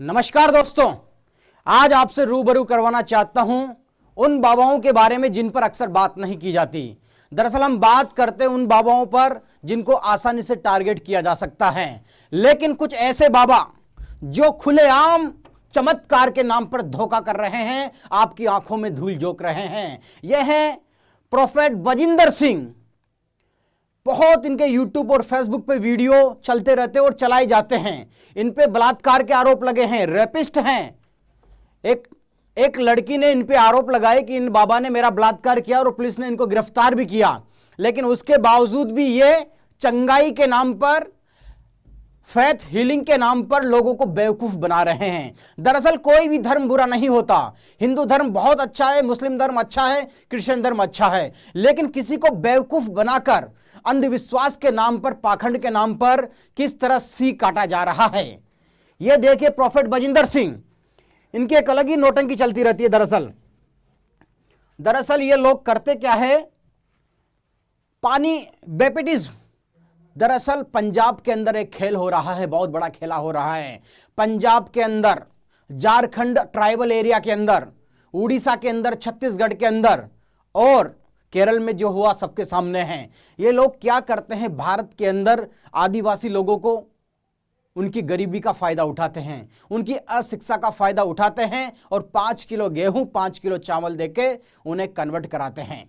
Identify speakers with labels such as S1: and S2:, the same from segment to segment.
S1: नमस्कार दोस्तों, आज आपसे रूबरू करवाना चाहता हूं उन बाबाओं के बारे में जिन पर अक्सर बात नहीं की जाती। दरअसल हम बात करते हैं उन बाबाओं पर जिनको आसानी से टारगेट किया जा सकता है, लेकिन कुछ ऐसे बाबा जो खुलेआम चमत्कार के नाम पर धोखा कर रहे हैं, आपकी आंखों में धूल झोंक रहे हैं। यह हैं प्रोफेट बजिंदर सिंह। बहुत इनके यूट्यूब और फेसबुक पे वीडियो चलते रहते और चलाए जाते हैं। इन पे बलात्कार के आरोप लगे हैं, रेपिस्ट हैं। एक लड़की ने इन पे आरोप लगाए कि इन बाबा ने मेरा बलात्कार किया और पुलिस ने इनको गिरफ्तार भी किया, लेकिन उसके बावजूद भी ये चंगाई के नाम पर, फेथ हीलिंग के नाम पर लोगों को बेवकूफ बना रहे हैं। दरअसल कोई भी धर्म बुरा नहीं होता। हिंदू धर्म बहुत अच्छा है, मुस्लिम धर्म अच्छा है, क्रिश्चियन धर्म अच्छा है, लेकिन किसी को बेवकूफ बनाकर अंधविश्वास के नाम पर, पाखंड के नाम पर किस तरह सी काटा जा रहा है। यह देखिए प्रोफेट बजिंदर सिंह, इनकी एक अलग ही नौटंकी चलती रहती है। दरअसल ये लोग करते क्या है, पानी बेपिटिज्म। दरअसल पंजाब के अंदर एक खेल हो रहा है, बहुत बड़ा खेला हो रहा है। पंजाब के अंदर, झारखंड ट्राइबल एरिया के अंदर, उड़ीसा के अंदर, छत्तीसगढ़ के अंदर और केरल में जो हुआ सबके सामने है। ये लोग क्या करते हैं, भारत के अंदर आदिवासी लोगों को, उनकी गरीबी का फायदा उठाते हैं, उनकी अशिक्षा का फायदा उठाते हैं और 5 किलो गेहूं, 5 किलो चावल देके उन्हें कन्वर्ट कराते हैं,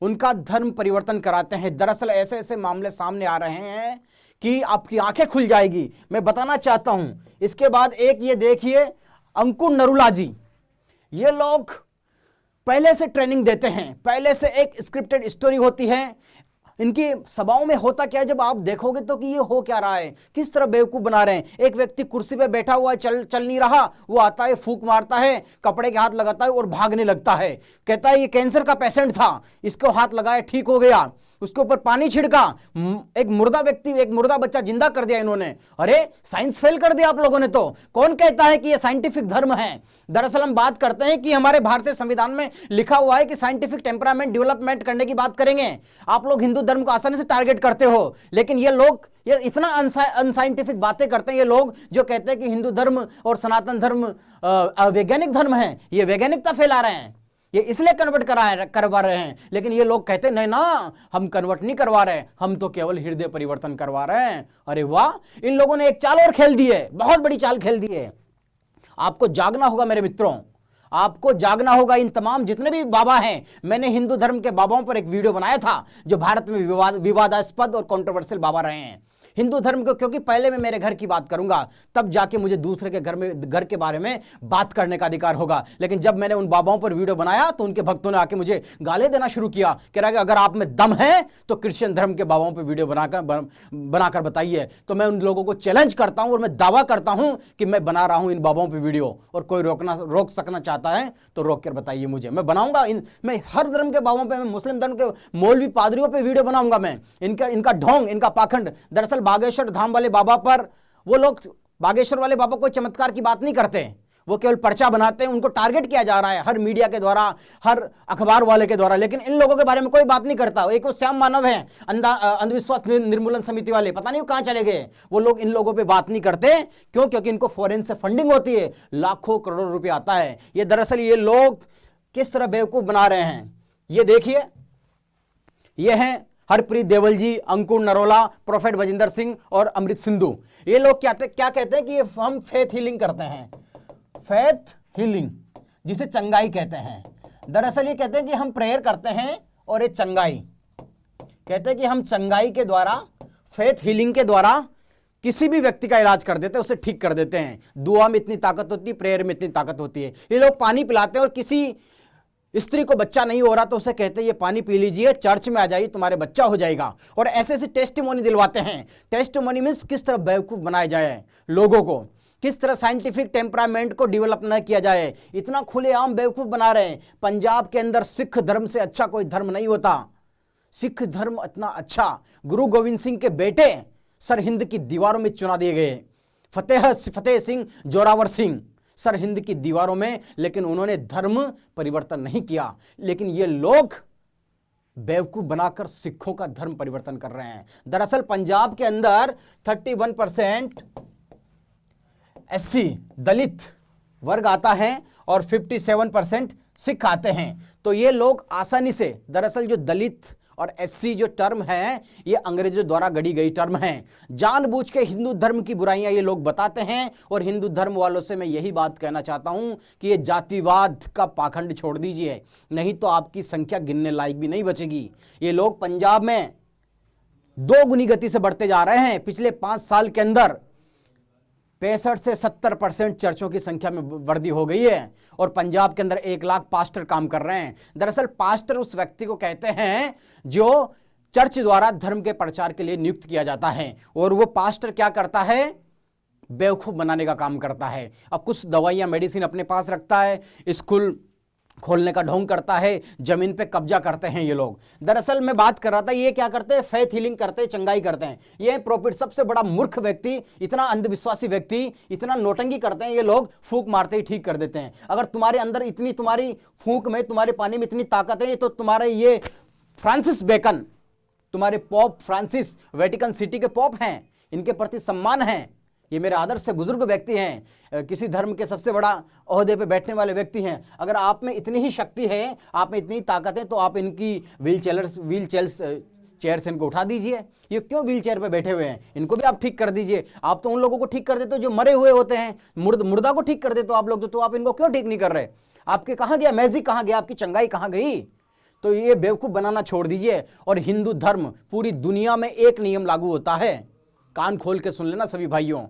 S1: उनका धर्म परिवर्तन कराते हैं। दरअसल ऐसे ऐसे मामले सामने आ रहे हैं कि आपकी आंखें खुल जाएगी। मैं बताना चाहता हूं। इसके बाद एक ये देखिए अंकुर नरूला जी। ये लोग पहले से ट्रेनिंग देते हैं, पहले से एक स्क्रिप्टेड स्टोरी होती है। इनकी सभाओं में होता क्या है, जब आप देखोगे तो कि ये हो क्या रहा है, किस तरह बेवकूफ बना रहे हैं। एक व्यक्ति कुर्सी पे बैठा हुआ है, चल नहीं रहा, वो आता है, फूंक मारता है, कपड़े के हाथ लगाता है और भागने लगता है। कहता है ये कैंसर का पेशेंट था, इसको हाथ लगाया, ठीक हो गया। उसके ऊपर पानी छिड़का, एक मुर्दा व्यक्ति, एक मुर्दा बच्चा जिंदा कर दिया इन्होंने। अरे साइंस फेल कर दिया आप लोगों ने। तो कौन कहता है कि ये साइंटिफिक धर्म है? दरअसल हम बात करते हैं कि हमारे भारतीय संविधान में लिखा हुआ है कि साइंटिफिक टेम्परामेंट डेवलपमेंट करने की बात करेंगे। आप लोग हिंदू धर्म को आसानी से टारगेट करते हो, लेकिन ये लोग ये इतना अनसाइंटिफिक बातें करते हैं। ये लोग जो कहते हैं कि हिंदू धर्म और सनातन धर्म वैज्ञानिक धर्म है, ये वैज्ञानिकता फैला रहे हैं, ये इसलिए कन्वर्ट करवा रहे हैं। लेकिन ये लोग कहते हैं नहीं ना, हम कन्वर्ट नहीं करवा रहे, हम तो केवल हृदय परिवर्तन करवा रहे हैं। अरे वाह, इन लोगों ने एक चाल और खेल दी है, बहुत बड़ी चाल खेल दी है। आपको जागना होगा मेरे मित्रों, आपको जागना होगा। इन तमाम जितने भी बाबा हैं, मैंने हिंदू धर्म के बाबाओं पर एक वीडियो बनाया था जो भारत में विवादास्पद और कंट्रोवर्शियल बाबा रहे हैं हिंदू धर्म को, क्योंकि पहले मैं मेरे घर की बात करूंगा, तब जाके मुझे दूसरे के घर के बारे में बात करने का अधिकार होगा। लेकिन जब मैंने उन बाबाओं पर वीडियो बनाया तो उनके भक्तों ने आके मुझे गाली देना शुरू किया, कह रहा है कि अगर आप में दम है तो क्रिश्चियन धर्म के बाबाओं पर वीडियो बनाकर बताइए। तो मैं उन लोगों को चैलेंज करता हूं और मैं दावा करता हूं कि मैं बना रहा हूं इन बाबाओं पर वीडियो, और कोई रोक सकना चाहता है तो रोक कर बताइए मुझे, मैं बनाऊंगा। मैं हर धर्म के बाबाओं पर, मैं मुस्लिम धर्म के मौलवी पादरियों पर वीडियो बनाऊंगा। मैं इनका ढोंग, इनका पाखंड। दरअसल बागेश्वर धाम वाले बाबा पर, वो लोग बागेश्वर वाले बाबा कोई चमत्कार की बात नहीं करते, वो केवल पर्चा बनाते हैं। उनको टारगेट किया जा रहा है हर मीडिया के द्वारा, हर अखबार वाले के द्वारा, लेकिन इन लोगों के बारे में कोई बात नहीं करता। एक वो श्याम मानव है, अंधविश्वास निर्मूलन समिति वाले, पता नहीं वो कहां चले गए। वो लोग इन लोगों पे बात नहीं करते। क्यों? क्योंकि इनको फॉरेन से फंडिंग होती है, लाखों करोड़ों रुपए आता है। ये दरअसल ये लोग किस तरह बेवकूफ बना रहे हैं, ये देखिए। ये हैं हरप्रीत देवल जी, अंकुर नरोला, प्रोफेट बजिंदर सिंह और अमृत सिंधु। ये लोग क्या कहते हैं कि हम फेथ हीलिंग करते हैं, फेथ हीलिंग जिसे चंगाई कहते हैं। दरअसल ये कहते हैं कि हम प्रेयर करते हैं और ये चंगाई कहते हैं कि हम चंगाई के द्वारा, फेथ हीलिंग के द्वारा किसी भी व्यक्ति का इलाज कर देते हैं, उसे ठीक कर देते हैं। दुआ में इतनी ताकत होती है, प्रेयर में इतनी ताकत होती है। ये लोग पानी पिलाते हैं और किसी स्त्री को बच्चा नहीं हो रहा तो उसे कहते हैं ये पानी पी लीजिए, चर्च में आ जाइए, तुम्हारे बच्चा हो जाएगा। और ऐसे ऐसे टेस्टिमोनी दिलवाते हैं। टेस्टिमोनी मींस किस तरह बेवकूफ बनाया जाए लोगों को, किस तरह साइंटिफिक टेम्परामेंट को डेवलप न किया जाए, इतना खुलेआम बेवकूफ बना रहे हैं। पंजाब के अंदर सिख धर्म से अच्छा कोई धर्म नहीं होता। सिख धर्म इतना अच्छा, गुरु गोविंद सिंह के बेटे सरहिंद की दीवारों में चुना दिए गए, फतेह सिंह जोरावर सिंह, सरहिंद की दीवारों में, लेकिन उन्होंने धर्म परिवर्तन नहीं किया। लेकिन ये लोग बेवकूफ बनाकर सिखों का धर्म परिवर्तन कर रहे हैं। दरअसल पंजाब के अंदर 31% एससी दलित वर्ग आता है और 57% सिख आते हैं। तो ये लोग आसानी से, दरअसल जो दलित और एससी जो टर्म है ये अंग्रेजों द्वारा गढ़ी गई टर्म है। जानबूझ के हिंदू धर्म की बुराइयां ये लोग बताते हैं। और हिंदू धर्म वालों से मैं यही बात कहना चाहता हूं कि ये जातिवाद का पाखंड छोड़ दीजिए, नहीं तो आपकी संख्या गिनने लायक भी नहीं बचेगी। ये लोग पंजाब में 2 गुनी गति से बढ़ते जा रहे हैं। पिछले 5 साल के अंदर 65 से 70% चर्चों की संख्या में वृद्धि हो गई है और पंजाब के अंदर 1 लाख पास्टर काम कर रहे हैं। दरअसल पास्टर उस व्यक्ति को कहते हैं जो चर्च द्वारा धर्म के प्रचार के लिए नियुक्त किया जाता है। और वो पास्टर क्या करता है? बेवकूफ बनाने का काम करता है। अब कुछ दवाइयां मेडिसिन अपने पास रखता है, स्कूल खोलने का ढोंग करता है, जमीन पे कब्जा करते हैं ये लोग। दरअसल मैं बात कर रहा था, ये क्या करते हैं? फेथ हीलिंग करते हैं, चंगाई करते हैं। ये प्रॉफिट सबसे बड़ा मूर्ख व्यक्ति, इतना अंधविश्वासी व्यक्ति, इतना नोटंकी करते हैं ये लोग, फूंक मारते ही ठीक कर देते हैं। अगर तुम्हारे अंदर इतनी, तुम्हारी फूंक में, तुम्हारे पानी में इतनी ताकत है, तो तुम्हारे ये फ्रांसिस बेकन, तुम्हारे पॉप फ्रांसिस वेटिकन सिटी के पॉप हैं, इनके प्रति सम्मान है। ये मेरे आदर्श से बुजुर्ग व्यक्ति हैं, किसी धर्म के सबसे बड़ा ओहदे पे बैठने वाले व्यक्ति हैं। अगर आप में इतनी ही शक्ति है, आप में इतनी ताकत है, तो आप इनकी चेयर से इनको उठा दीजिए। ये क्यों व्हील चेयर पे बैठे हुए हैं? इनको भी आप ठीक कर दीजिए। आप तो उन लोगों को ठीक कर देते हो जो मरे हुए होते हैं, मुर्दा को ठीक कर देते हो आप लोग, तो आप इनको क्यों ठीक नहीं कर रहे? आपके कहाँ गया मैजिक, कहाँ गया आपकी चंगाई, कहाँ गई? तो ये बेवकूफ बनाना छोड़ दीजिए। और हिंदू धर्म पूरी दुनिया में एक नियम लागू होता है, कान खोल के सुन लेना सभी भाइयों।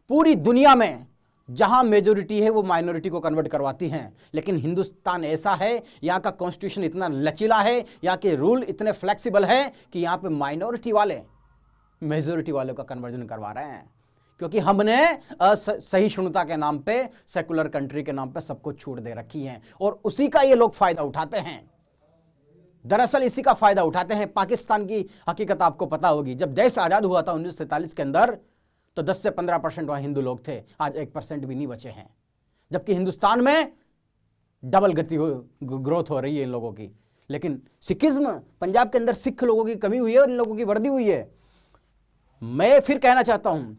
S1: पूरी दुनिया में जहां मेजोरिटी है वो माइनॉरिटी को कन्वर्ट करवाती हैं, लेकिन हिंदुस्तान ऐसा है, यहाँ का कॉन्स्टिट्यूशन इतना लचीला है, यहाँ के रूल इतने फ्लेक्सिबल है कि यहाँ पे माइनॉरिटी वाले मेजोरिटी वालों का कन्वर्जन करवा रहे हैं। क्योंकि हमने सहिष्णुता के नाम पे, सेकुलर कंट्री के नाम पे सबको छूट दे रखी है और उसी का ये लोग फायदा उठाते हैं। दरअसल इसी का फायदा उठाते हैं। पाकिस्तान की हकीकत आपको पता होगी, जब देश आजाद हुआ था 1947 के अंदर, तो 10 से 15% वहां हिंदू लोग थे, आज 1% भी नहीं बचे हैं। जबकि हिंदुस्तान में डबल गति ग्रोथ हो रही है इन लोगों की। लेकिन सिखिज्म, पंजाब के अंदर सिख लोगों की कमी हुई है और इन लोगों की वृद्धि हुई है। मैं फिर कहना चाहता हूं,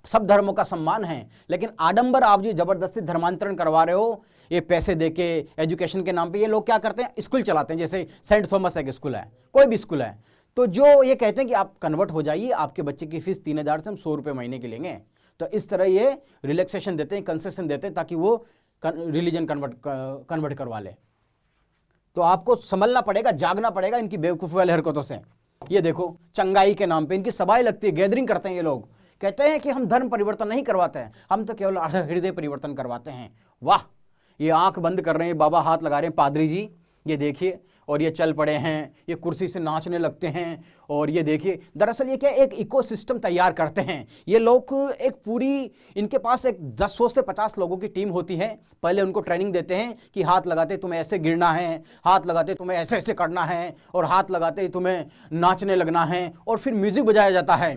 S1: सब धर्मों का सम्मान है, लेकिन आडंबर आप जो जबरदस्ती धर्मांतरण करवा रहे हो, ये पैसे देके एजुकेशन के नाम पे, ये लोग क्या करते हैं? स्कूल चलाते हैं। जैसे सेंट थॉमस एक स्कूल है, कोई भी स्कूल है, तो जो ये कहते हैं कि आप कन्वर्ट हो जाइए, आपके बच्चे की फीस 3000 से हम 100 रुपये महीने की लेंगे। तो इस तरह ये रिलैक्सेशन देते हैं, कंसेशन देते हैं, ताकि वो रिलीजन कन्वर्ट करवा ले। तो आपको संभलना पड़ेगा, जागना पड़ेगा इनकी बेवकूफ़ी वाली हरकतों से। ये देखो, चंगाई के नाम पे इनकी सभाएं लगती है, गैदरिंग करते हैं ये लोग, कहते हैं कि हम धर्म परिवर्तन नहीं करवाते हैं, हम तो केवल हृदय परिवर्तन करवाते हैं। वाह, ये आंख बंद कर रहे हैं बाबा, हाथ लगा रहे हैं पादरी जी, ये देखिए, और ये चल पड़े हैं, ये कुर्सी से नाचने लगते हैं। और ये देखिए, दरअसल ये क्या एक इकोसिस्टम तैयार करते हैं ये लोग। एक पूरी, इनके पास एक 10 से 50 लोगों की टीम होती है। पहले उनको ट्रेनिंग देते हैं कि हाथ लगाते तुम्हें ऐसे गिरना है, हाथ लगाते तुम्हें ऐसे ऐसे करना है, और हाथ लगाते तुम्हें नाचने लगना है। और फिर म्यूजिक बजाया जाता है,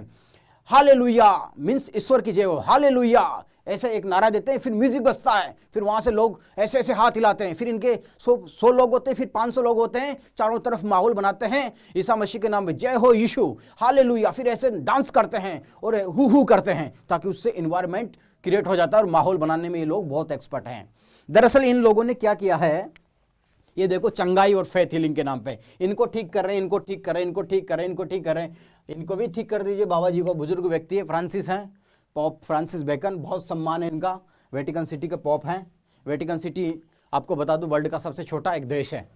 S1: हालेलुया मीन्स ईश्वर की जय हो, हालेलुया ऐसे एक नारा देते हैं, फिर म्यूजिक बजता है, फिर वहां से लोग ऐसे ऐसे हाथ हिलाते हैं। फिर इनके 100 लोग होते हैं, फिर 500 लोग होते हैं, चारों तरफ माहौल बनाते हैं, ईसा मसीह के नाम में जय हो यीशु, हालेलुया, फिर ऐसे डांस करते हैं और हु करते हैं, ताकि उससे इन्वायरमेंट क्रिएट हो जाता है। और माहौल बनाने में ये लोग बहुत एक्सपर्ट हैं। दरअसल इन लोगों ने क्या किया है, ये देखो, चंगाई और फेथ हीलिंग के नाम पे इनको ठीक कर रहे हैं, इनको ठीक कर रहे हैं, इनको ठीक कर रहे हैं, इनको ठीक कर रहे हैं। इनको भी ठीक कर दीजिए। बाबा जी को, बुजुर्ग व्यक्ति है, फ्रांसिस हैं, पॉप फ्रांसिस बेकन, बहुत सम्मान है इनका, वेटिकन सिटी के पॉप हैं। वेटिकन सिटी आपको बता दूं वर्ल्ड का सबसे छोटा एक देश है,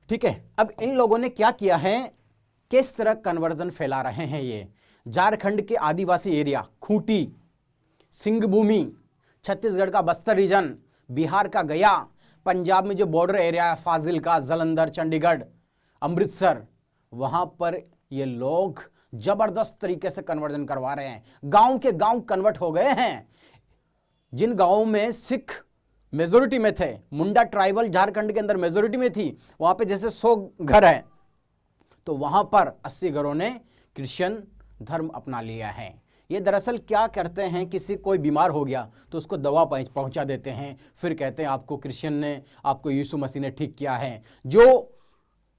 S1: ठीक है। अब इन लोगों ने क्या किया है, किस तरह कन्वर्जन फैला रहे हैं ये। झारखंड के आदिवासी एरिया, खूंटी, सिंहभूमि, छत्तीसगढ़ का बस्तर रीजन, बिहार का गया, पंजाब में जो बॉर्डर एरिया है, फाजिल्का, जालंधर, चंडीगढ़, अमृतसर, वहां पर ये लोग जबरदस्त तरीके से कन्वर्जन करवा रहे हैं। गांव के गांव कन्वर्ट हो गए हैं। जिन गांवों में सिख मेजोरिटी में थे, मुंडा ट्राइबल झारखंड के अंदर मेजोरिटी में थी, वहां पे जैसे 100 घर हैं, तो वहां पर 80 घरों ने क्रिश्चियन धर्म अपना लिया है। ये दरअसल क्या करते हैं, किसी कोई बीमार हो गया तो उसको दवा पहुंचा देते हैं, फिर कहते हैं आपको क्रिश्चियन ने, आपको यीशु मसीह ने ठीक किया है। जो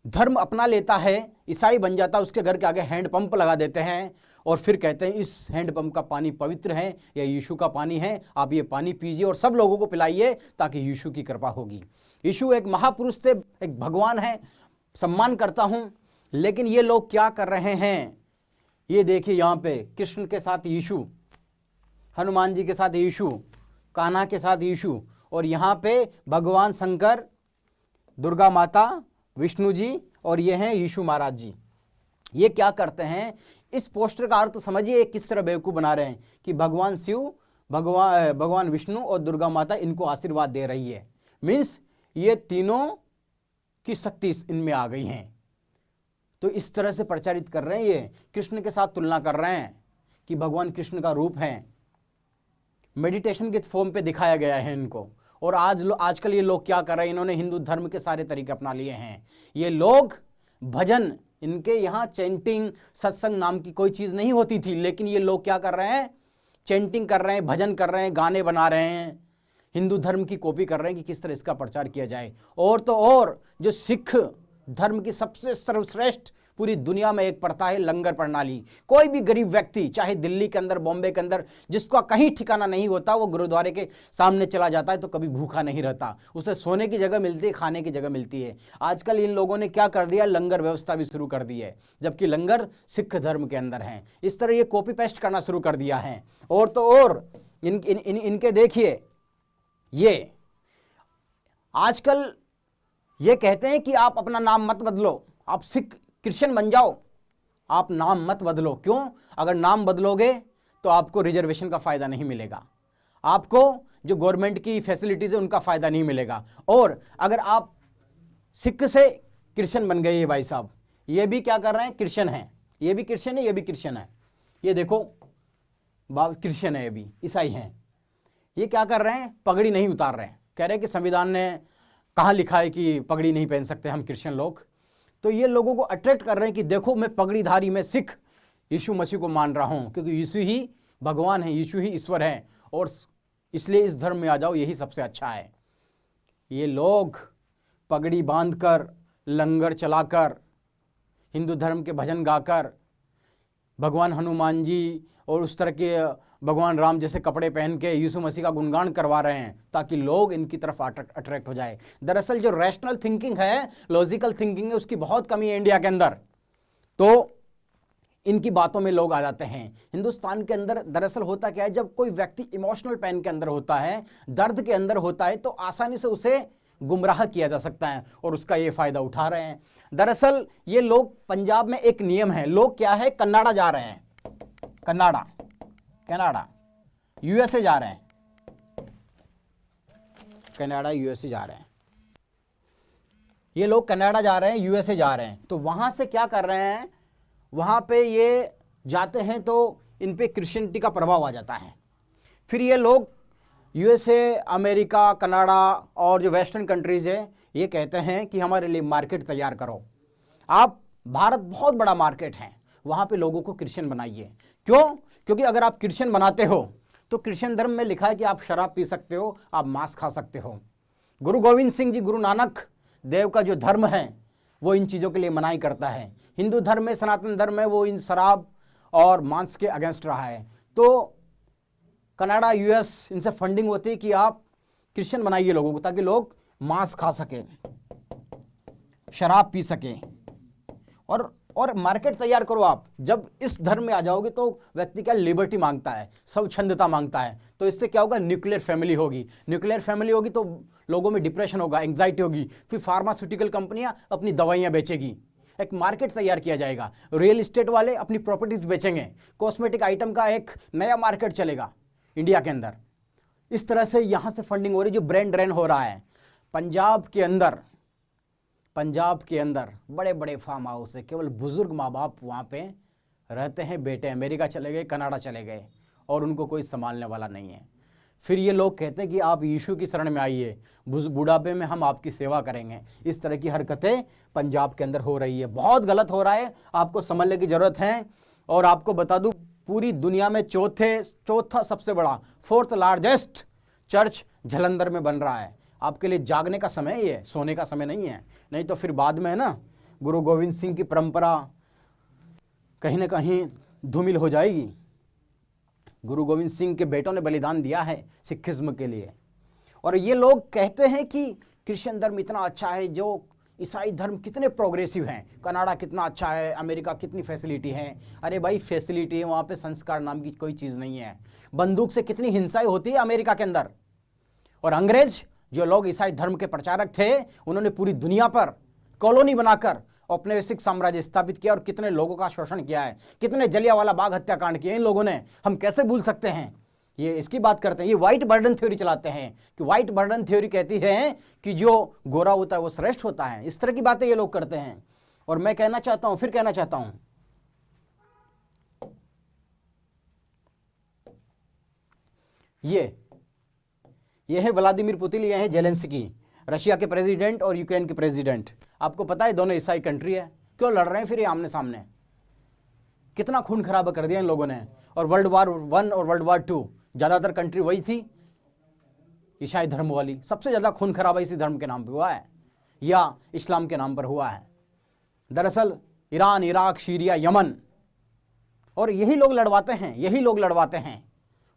S1: धर्म अपना लेता है, ईसाई बन जाता है, उसके घर के आगे हैंड पंप लगा देते हैं और फिर कहते हैं इस हैंडपंप का पानी पवित्र है, या यीशु का पानी है, आप ये पानी पीजिए और सब लोगों को पिलाइए ताकि यीशु की कृपा होगी। यीशु एक महापुरुष थे, एक भगवान है, सम्मान करता हूं। लेकिन ये लोग क्या कर रहे हैं, ये देखिए यहाँ पे कृष्ण के साथ यीशु, हनुमान जी के साथ यीशु, कान्हा के साथ यीशु, और यहाँ पे भगवान शंकर, दुर्गा माता, विष्णु जी, और ये हैं यीशु महाराज जी। ये क्या करते हैं, इस पोस्टर का अर्थ समझिए किस तरह बेवकूफ़ बना रहे हैं कि भगवान शिव, भगवान विष्णु और दुर्गा माता इनको आशीर्वाद दे रही है। मीन्स ये तीनों की शक्ति इनमें आ गई हैं। तो इस तरह से प्रचारित कर रहे हैं, ये कृष्ण के साथ तुलना कर रहे हैं कि भगवान कृष्ण का रूप है। मेडिटेशन के फॉर्म पे दिखाया गया है इनको। और आजकल ये लोग क्या कर रहे हैं, इन्होंने हिंदू धर्म के सारे तरीके अपना लिए हैं। ये लोग भजन, इनके यहाँ चैंटिंग, सत्संग नाम की कोई चीज़ नहीं होती थी, लेकिन ये लोग क्या कर रहे हैं, चैंटिंग कर रहे हैं, भजन कर रहे हैं, गाने बना रहे हैं, हिंदू धर्म की कॉपी कर रहे हैं कि किस तरह इसका प्रचार किया जाए। और तो और जो सिख धर्म की सबसे सर्वश्रेष्ठ पूरी दुनिया में एक प्रथा है, लंगर प्रणाली। कोई भी गरीब व्यक्ति, चाहे दिल्ली के अंदर, बॉम्बे के अंदर, जिसका कहीं ठिकाना नहीं होता, वो गुरुद्वारे के सामने चला जाता है तो कभी भूखा नहीं रहता। उसे सोने की जगह मिलती है, खाने की जगह मिलती है। आजकल इन लोगों ने क्या कर दिया, लंगर व्यवस्था भी शुरू कर दी है, जबकि लंगर सिख धर्म के अंदर है। इस तरह ये कॉपी पेस्ट करना शुरू कर दिया है। और तो और इनके देखिए, ये आजकल ये कहते हैं कि आप अपना नाम मत बदलो, आप सिख क्रिश्चियन बन जाओ, आप नाम मत बदलो। क्यों? अगर नाम बदलोगे तो आपको रिजर्वेशन का फ़ायदा नहीं मिलेगा, आपको जो गवर्नमेंट की फैसिलिटीज़ है उनका फ़ायदा नहीं मिलेगा। और अगर आप सिख से क्रिश्चियन बन गए, ये भाई साहब ये भी क्या कर रहे हैं, क्रिश्चियन हैं, ये भी क्रिश्चियन है, ये भी क्रिश्चियन है। ये देखो क्रिश्चियन है, ये भी ईसाई हैं। ये क्या कर रहे हैं, पगड़ी नहीं उतार रहे हैं। कह रहे हैं कि संविधान ने कहाँ लिखा है कि पगड़ी नहीं पहन सकते हम क्रिश्चियन लोग। तो ये लोगों को अट्रैक्ट कर रहे हैं कि देखो मैं पगड़ीधारी, मैं सिख यीशु मसीह को मान रहा हूँ, क्योंकि यीशु ही भगवान है, यीशु ही ईश्वर है, और इसलिए इस धर्म में आ जाओ, यही सबसे अच्छा है। ये लोग पगड़ी बांधकर, लंगर चलाकर, हिंदू धर्म के भजन गाकर, भगवान हनुमान जी और उस तरह के भगवान राम जैसे कपड़े पहन के यीशु मसीह का गुणगान करवा रहे हैं ताकि लोग इनकी तरफ अट्रैक्ट हो जाए। दरअसल जो रैशनल थिंकिंग है, लॉजिकल थिंकिंग है, उसकी बहुत कमी है इंडिया के अंदर। तो इनकी बातों में लोग आ जाते हैं। हिंदुस्तान के अंदर दरअसल होता क्या है, जब कोई व्यक्ति इमोशनल पेन के अंदर होता है, दर्द के अंदर होता है, तो आसानी से उसे गुमराह किया जा सकता है, और उसका ये फायदा उठा रहे हैं। दरअसल ये लोग, पंजाब में एक नियम है, लोग क्या है, कनाडा जा रहे हैं, कनाडा यूएसए जा रहे हैं, कनाडा यूएसए जा रहे हैं। ये लोग कनाडा जा रहे हैं, यूएसए जा रहे हैं। तो वहां से क्या कर रहे हैं, वहां पे ये जाते हैं तो इन पे क्रिश्चियनिटी का प्रभाव आ जाता है। फिर ये लोग यूएसए, अमेरिका, कनाडा और जो वेस्टर्न कंट्रीज है, ये कहते हैं कि हमारे लिए मार्केट तैयार करो। आप, भारत बहुत बड़ा मार्केट है, वहाँ पे लोगों को क्रिश्चियन बनाइए। क्यों? क्योंकि अगर आप क्रिश्चियन बनाते हो तो क्रिश्चियन धर्म में लिखा है कि आप शराब पी सकते हो, आप मांस खा सकते हो। गुरु गोविंद सिंह जी, गुरु नानक देव का जो धर्म है वो इन चीज़ों के लिए मनाही करता है। हिंदू धर्म में, सनातन धर्म में वो इन शराब और मांस के अगेंस्ट रहा है। तो कनाडा, यूएस, इनसे फंडिंग होती है कि आप क्रिश्चियन बनाइए लोगों को, ताकि लोग मांस खा सकें, शराब पी सकें, और मार्केट तैयार करो। आप जब इस धर्म में आ जाओगे तो व्यक्ति क्या लिबर्टी मांगता है, स्वच्छंदता मांगता है। तो इससे क्या होगा, न्यूक्लियर फैमिली होगी। न्यूक्लियर फैमिली होगी तो लोगों में डिप्रेशन होगा, एंग्जाइटी होगी, फिर फार्मास्यूटिकल कंपनियां अपनी दवाइयां बेचेगी, एक मार्केट तैयार किया जाएगा। रियल एस्टेट वाले अपनी प्रॉपर्टीज बेचेंगे, कॉस्मेटिक आइटम का एक नया मार्केट चलेगा इंडिया के अंदर। इस तरह से यहाँ से फंडिंग हो रही, जो ब्रेन ड्रेन हो रहा है। पंजाब के अंदर बड़े बड़े फार्म हाउस है, केवल बुजुर्ग माँ बाप वहाँ पे रहते हैं, बेटे अमेरिका चले गए, कनाडा चले गए, और उनको कोई संभालने वाला नहीं है। फिर ये लोग कहते हैं कि आप यीशु की शरण में आइए, बुढ़ापे में हम आपकी सेवा करेंगे। इस तरह की हरकतें पंजाब के अंदर हो रही है, बहुत गलत हो रहा है, आपको समझने की ज़रूरत है। और आपको बता दूं, पूरी दुनिया में चौथा सबसे बड़ा, 4th लार्जेस्ट चर्च जालंधर में बन रहा है। आपके लिए जागने का समय ही है, सोने का समय नहीं है। नहीं तो फिर बाद में है ना, गुरु गोविंद सिंह की परंपरा कहीं ना कहीं धूमिल हो जाएगी। गुरु गोविंद सिंह के बेटों ने बलिदान दिया है सिखिज्म के लिए। और ये लोग कहते हैं कि क्रिश्चियन धर्म इतना अच्छा है, जो ईसाई धर्म कितने प्रोग्रेसिव हैं, कनाडा कितना अच्छा है, अमेरिका कितनी फैसिलिटी है। अरे भाई फैसिलिटी है, वहाँ पे संस्कार नाम की कोई चीज़ नहीं है। बंदूक से कितनी हिंसाएं होती है अमेरिका के अंदर। और अंग्रेज जो लोग ईसाई धर्म के प्रचारक थे, उन्होंने पूरी दुनिया पर कॉलोनी बनाकर औपनिवेशिक साम्राज्य स्थापित किया और कितने लोगों का शोषण किया है, कितने जलियांवाला बाग हत्याकांड किए इन लोगों ने, हम कैसे भूल सकते हैं। ये इसकी बात करते हैं, ये व्हाइट बर्डन थ्योरी चलाते हैं कि व्हाइट बर्डन थ्योरी कहती है कि जो गोरा होता है वो श्रेष्ठ होता है। इस तरह की बातें ये लोग करते हैं। और मैं कहना चाहता हूं, फिर कहना चाहता हूं, ये है व्लादिमीर पुतिन, ये है जेलेंस्की, रशिया के प्रेसिडेंट और यूक्रेन के प्रेसिडेंट। आपको पता है दोनों ईसाई कंट्री है, क्यों लड़ रहे हैं फिर ये आमने सामने? कितना खून खराबा कर दिया इन लोगों ने। और वर्ल्ड वार 1 और वर्ल्ड वार 2 ज्यादातर कंट्री वही थी ईसाई धर्म वाली। सबसे ज्यादा खून खराबा इसी धर्म के नाम पे हुआ है या इस्लाम के नाम पर हुआ है। दरअसल ईरान, इराक, सीरिया, यमन, और यही लोग लड़वाते हैं।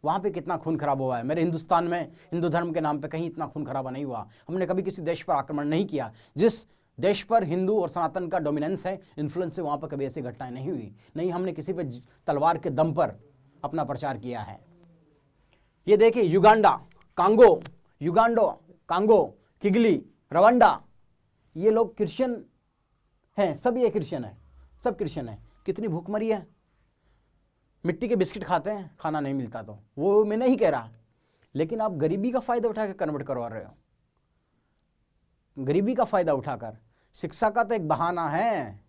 S1: वहां पे कितना खून खराब हुआ है। मेरे हिंदुस्तान में हिंदू धर्म के नाम पे कहीं इतना खून खराबा नहीं हुआ। हमने कभी किसी देश पर आक्रमण नहीं किया। जिस देश पर हिंदू और सनातन का डोमिनेंस है, इन्फ्लुएंस है, वहां पर कभी ऐसी घटनाएं नहीं हुई। नहीं, हमने किसी पे तलवार के दम पर अपना प्रचार किया है। ये देखिए युगांडा, कांगो, किगली, रवांडा, ये लोग क्रिश्चियन हैं, सब ये क्रिश्चियन है, सब क्रिश्चियन है। कितनी भूखमरी है, मिट्टी के बिस्किट खाते हैं, खाना नहीं मिलता। तो वो मैं नहीं कह रहा, लेकिन आप गरीबी का फायदा उठा के कन्वर्ट करवा रहे हो। गरीबी का फायदा उठाकर, शिक्षा का तो एक बहाना है,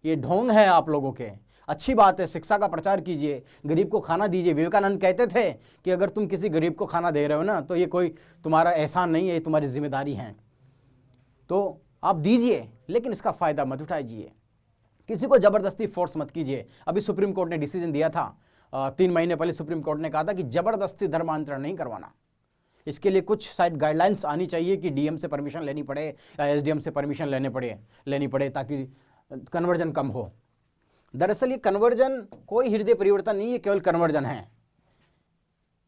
S1: ये ढोंग है आप लोगों के। अच्छी बात है, शिक्षा का प्रचार कीजिए, गरीब को खाना दीजिए। विवेकानंद कहते थे कि अगर तुम किसी गरीब को खाना दे रहे हो ना, तो ये कोई तुम्हारा एहसान नहीं है, ये तुम्हारी जिम्मेदारी है। तो आप दीजिए, लेकिन इसका फायदा मत उठाइए। किसी को जबरदस्ती फोर्स मत कीजिए। अभी सुप्रीम कोर्ट ने डिसीजन दिया था, 3 महीने पहले सुप्रीम कोर्ट ने कहा था कि जबरदस्ती धर्मांतरण नहीं करवाना। इसके लिए कुछ शायद गाइडलाइंस आनी चाहिए कि डीएम से परमिशन लेनी पड़े या एसडीएम से परमिशन लेनी पड़े ताकि कन्वर्जन कम हो। दरअसल ये कन्वर्जन कोई हृदय परिवर्तन नहीं है, केवल कन्वर्जन है।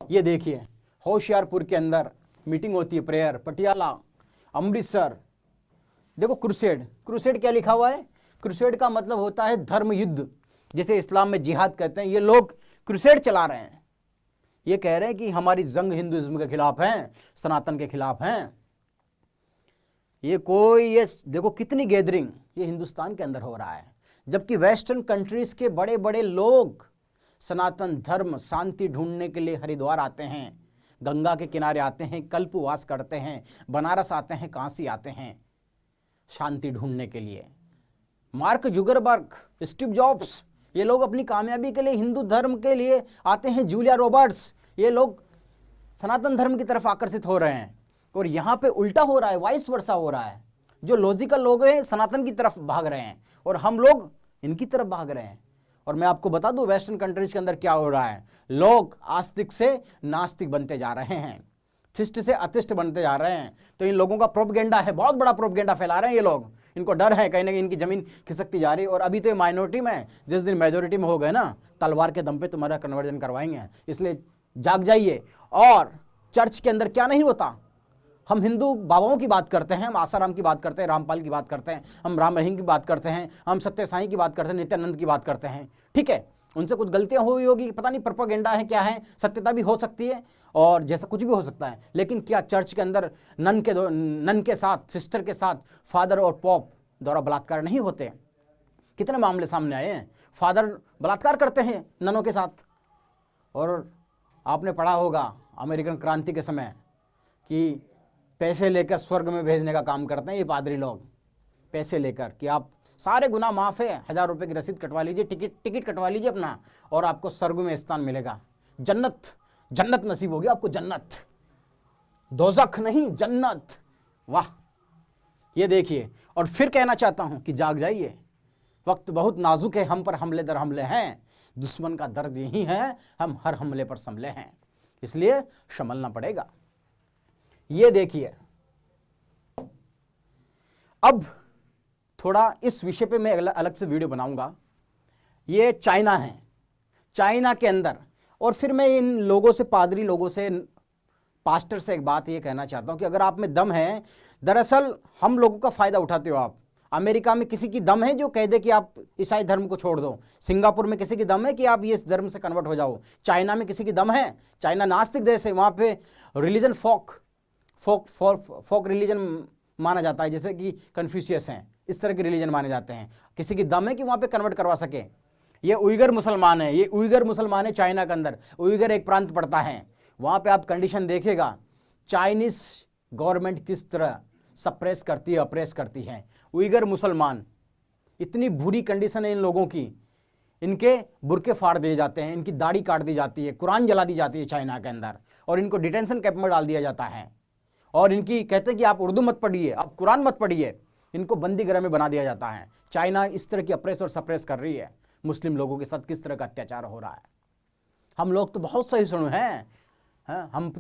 S1: ये देखिए होशियारपुर के अंदर मीटिंग होती है, प्रेयर, पटियाला, अमृतसर। देखो क्रूसेड क्या लिखा हुआ है? क्रूसेड का मतलब होता है धर्म युद्ध, जैसे इस्लाम में जिहाद कहते हैं। ये लोग क्रूसेड चला रहे हैं, ये कह रहे हैं कि हमारी जंग हिंदुइज्म के खिलाफ है, सनातन के खिलाफ है। ये देखो कितनी गैदरिंग ये हिंदुस्तान के अंदर हो रहा है, जबकि वेस्टर्न कंट्रीज के बड़े बड़े लोग सनातन धर्म शांति ढूंढने के लिए हरिद्वार आते हैं, गंगा के किनारे आते हैं, कल्पवास करते हैं, बनारस आते हैं, काशी आते हैं शांति ढूंढने के लिए। मार्क जुगरबर्ग, स्टीव जॉब्स, ये लोग अपनी कामयाबी के लिए हिंदू धर्म के लिए आते हैं। जूलिया रॉबर्ट्स, ये लोग सनातन धर्म की तरफ आकर्षित हो रहे हैं। और यहाँ पे उल्टा हो रहा है, वाइस वर्सा हो रहा है। जो लॉजिकल लोग हैं सनातन की तरफ भाग रहे हैं और हम लोग इनकी तरफ भाग रहे हैं। और मैं आपको बता दूं वेस्टर्न कंट्रीज के अंदर क्या हो रहा है, लोग आस्तिक से नास्तिक बनते जा रहे हैं, थिस्ट से अतिष्ट बनते जा रहे हैं। तो इन लोगों का प्रोपगेंडा है, बहुत बड़ा प्रोपगेंडा फैला रहे हैं ये लोग। इनको डर है कहीं ना कहीं इनकी जमीन खिसकती जा रही है। और अभी तो ये माइनॉरिटी में है, जिस दिन मेजोरिटी में हो गए ना, तलवार के दम पे तुम्हारा कन्वर्जन करवाएंगे। इसलिए जाग जाइए। और चर्च के अंदर क्या नहीं होता, हम हिंदू बाबाओं की बात करते हैं, हम आसाराम की बात करते हैं, रामपाल की बात करते हैं, हम राम रहीम की बात करते हैं, हम सत्य साईं की बात करते हैं, नित्यानंद की बात करते हैं। ठीक है, उनसे कुछ गलतियां हुई होगी, पता नहीं, प्रोपेगेंडा है क्या है, सत्यता भी हो सकती है और जैसा कुछ भी हो सकता है। लेकिन क्या चर्च के अंदर नन के साथ, सिस्टर के साथ फादर और पॉप द्वारा बलात्कार नहीं होते? कितने मामले सामने आए हैं, फादर बलात्कार करते हैं ननों के साथ। और आपने पढ़ा होगा अमेरिकन क्रांति के समय कि पैसे लेकर स्वर्ग में भेजने का काम करते हैं ये पादरी लोग। पैसे लेकर कि आप सारे गुनाह माफ़ है, 1000 रुपये की रसीद कटवा लीजिए, टिकट कटवा लीजिए अपना, और आपको स्वर्ग में स्थान मिलेगा, जन्नत नसीब होगी आपको, जन्नत, दोज़ख नहीं, जन्नत। वाह, ये देखिए। और फिर कहना चाहता हूं कि जाग जाइए, वक्त बहुत नाजुक है, हम पर हमले दर हमले हैं, दुश्मन का दर्द यही है, हम हर हमले पर संभले हैं, इसलिए संभलना पड़ेगा। ये देखिए, अब थोड़ा इस विषय पे मैं अलग से वीडियो बनाऊंगा। ये चाइना है, चाइना के अंदर। और फिर मैं इन लोगों से, पादरी लोगों से, पास्टर से एक बात ये कहना चाहता हूं कि अगर आप में दम है, दरअसल हम लोगों का फायदा उठाते हो आप। अमेरिका में किसी की दम है जो कह दे कि आप ईसाई धर्म को छोड़ दो? सिंगापुर में किसी की दम है कि आप ये इस धर्म से कन्वर्ट हो जाओ? चाइना में किसी की दम है? चाइना नास्तिक देश है, वहां पे रिलीजन फोक रिलीजन माना जाता है, जैसे कि कन्फ्यूशियस हैं, इस तरह के रिलीजन माने जाते हैं। किसी की दम है कि वहां पे कन्वर्ट करवा सके? ये उइगर मुसलमान है, ये उइगर मुसलमान है चाइना के अंदर। उइगर एक प्रांत पड़ता है, वहां पे आप कंडीशन देखेगा चाइनीज गवर्नमेंट किस तरह सप्रेस करती है, अप्रेस करती है। उइगर मुसलमान, इतनी बुरी कंडीशन है इन लोगों की, इनके बुरके फाड़ दिए जाते हैं, इनकी दाढ़ी काट दी जाती है, कुरान जला दी जाती है चाइना के अंदर, और इनको डिटेंशन कैंप में डाल दिया जाता है। और इनकी कहते हैं कि आप उर्दू मत पढ़िए, आप कुरान मत पढ़िए, इनको बंदी गृह में बना दिया जाता है। चाइना इस तरह की अप्रेस और सप्रेस कर रही है। मुस्लिम लोगों के साथ किस तरह का अत्याचार हो रहा है। हम लोग तो बहुत सहिष्णु हैं, हम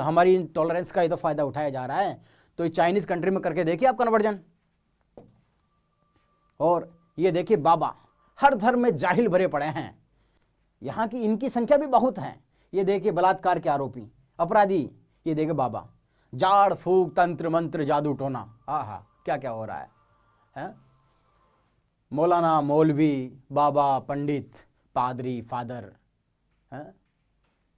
S1: हमारी टॉलरेंस का ही तो फायदा उठाया जा रहा है। तो ये चाइनीज कंट्री में करके देखिए आप कन्वर्जन। और ये देखिए बाबा, हर धर्म में जाहिल भरे पड़े हैं, यहाँ की इनकी संख्या भी बहुत है। ये देखिए बलात्कार के आरोपी, अपराधी, ये देखिए बाबा, जाड़ फूक, तंत्र मंत्र, जादू टोना, आहा क्या क्या हो रहा है? मौलाना, मौलवी, बाबा, पंडित, पादरी, फादर,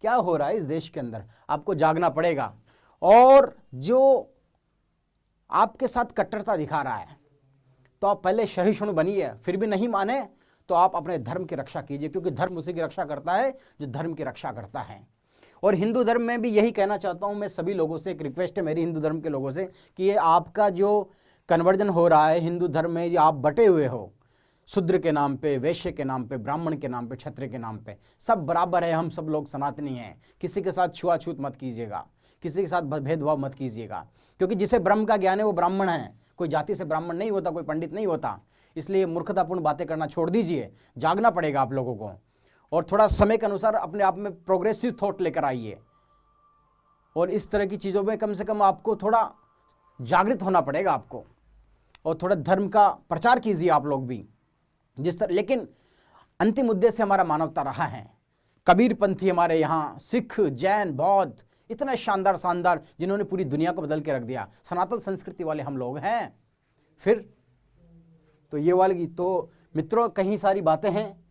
S1: क्या हो रहा है इस देश के अंदर? आपको जागना पड़ेगा। और जो आपके साथ कट्टरता दिखा रहा है, तो आप पहले सहिष्णु बनिए, फिर भी नहीं माने तो आप अपने धर्म की रक्षा कीजिए, क्योंकि धर्म उसी की रक्षा करता है जो धर्म की रक्षा करता है। और हिंदू धर्म में भी यही कहना चाहता हूं मैं सभी लोगों से, एक रिक्वेस्ट है मेरी हिंदू धर्म के लोगों से कि ये आपका जो कन्वर्जन हो रहा है हिंदू धर्म में, आप बटे हुए हो, शूद्र के नाम पे, वैश्य के नाम पे, ब्राह्मण के नाम पे, क्षत्रिय के नाम पे, सब बराबर है, हम सब लोग सनातनी हैं। किसी के साथ छुआछूत मत कीजिएगा, किसी के साथ भेदभाव मत कीजिएगा, क्योंकि जिसे ब्रह्म का ज्ञान है वो ब्राह्मण है। कोई जाति से ब्राह्मण नहीं होता, कोई पंडित नहीं होता। इसलिए मूर्खतापूर्ण बातें करना छोड़ दीजिए, जागना पड़ेगा आप लोगों को, और थोड़ा समय के अनुसार अपने आप में प्रोग्रेसिव थॉट लेकर आइए। और इस तरह की चीज़ों में कम से कम आपको थोड़ा जागृत होना पड़ेगा आपको, और थोड़ा धर्म का प्रचार कीजिए आप लोग भी जिस तरह। लेकिन अंतिम उद्देश्य हमारा मानवता रहा है। कबीर पंथी हमारे यहाँ, सिख, जैन, बौद्ध, इतना शानदार शानदार जिन्होंने पूरी दुनिया को बदल के रख दिया। सनातन संस्कृति वाले हम लोग हैं। फिर तो ये वाली, तो मित्रों कहीं सारी बातें हैं,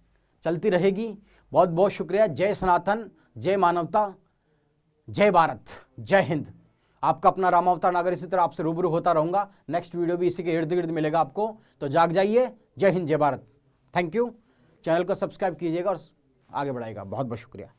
S1: चलती रहेगी। बहुत बहुत शुक्रिया। जय सनातन, जय मानवता, जय भारत, जय हिंद। आपका अपना रामावतार नागर इसी तरह आपसे रूबरू होता रहूंगा। नेक्स्ट वीडियो भी इसी के इर्द गिर्द मिलेगा आपको। तो जाग जाइए। जय हिंद, जय भारत। Thank you. चैनल को सब्सक्राइब कीजिएगा और आगे बढ़ाइएगा। बहुत बहुत शुक्रिया।